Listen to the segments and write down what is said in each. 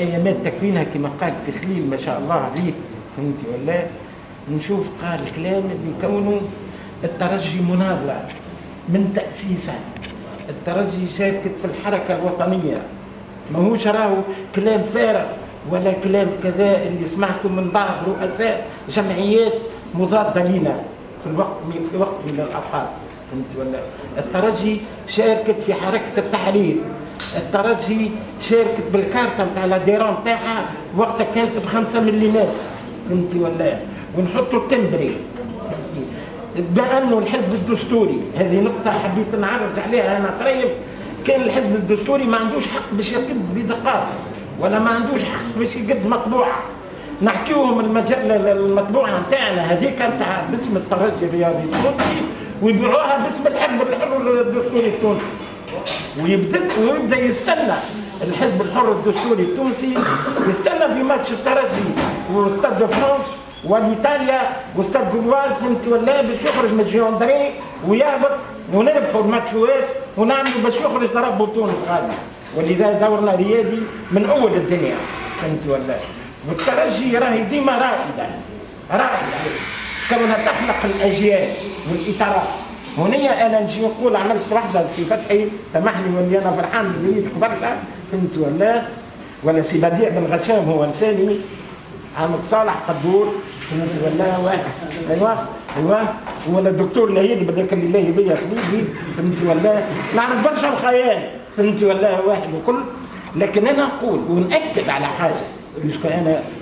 ايامات تكوينها كما قال سي خليل ما شاء الله عليه، فهمتي ولا؟ نشوف قال كلام اللي كونه الترجي مناضلة من تأسيسها. الترجي شاركت في الحركة الوطنية، ما هوش راهو كلام فارغ ولا كلام كذا اللي سمعته من بعض رؤساء جمعيات مضادة لنا في وقت من الأوقات، فهمت ولا؟ الترجي شاركت في حركة التحرير، الترجي شاركت بالكارتة نتاع الاديرون نتاعها وقتها كانت ب5 مليمات، فهمتي ولا؟ ونحطوا التمبري بأنه الحزب الدستوري، هذه نقطة حبيت نعرج عليها أنا قريب، كان الحزب الدستوري ما عندوش حق باش يقد بدقات ولا ما عندوش حق باش يقد مطبوعة. نحكيوهم المجلة المطبوعة نتاعنا هذيك نتاع باسم الترجي الرياضي التونسي ويبيعوها باسم الحزب الحر الدستوري التونسي، ويبدأ يستنى الحزب الحر الدستوري التونسي يستنى في ماتش الترجي وستاد دو فرانس والايطاليا واستاد جولواز، فهمت ولا؟ باش يخرج من الجيوندري ويهبط ونربحوا الماتشوات ونعملوا باش يخرج ضربوا تونس غادي، ولذا دورنا رياضي من اول الدنيا، فهمت ولا؟ والترجي راهي ديما رائده كونها تخلق الاجيال والاطارات. هنا انا نجي نقول عملت واحده في فتحي، سامحني واللي انا فرحان بنيتك برشا، فهمت ولا سي بديع بن غشام هو لساني، عمد صالح قدور، فهمت ولا؟ واحد ايوه ولا الدكتور نهيدي بدك اللي لاهي بيا خليجي، فهمت ولا؟ نعرف برشا الخيال، فهمت ولا؟ واحد وكل، لكن انا نقول ونأكد على حاجه باسكو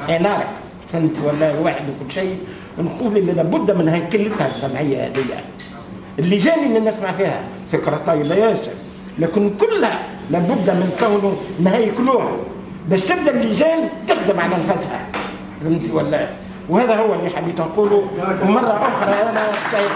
انا اعرف، فهمت ولا؟ واحد وكل شيء، نقول اللي لابد من هيكلتها الجمعيه هذه اللي جاني اللي نسمع فيها فكره طيبه ياسر، لكن كلها لابد من كونه نهيكلوها باش تبدا اللجان تخدم على نفسها، فهمت ولا؟ وهذا هو اللي حبيت نقوله. ومره اخرى انا سعيد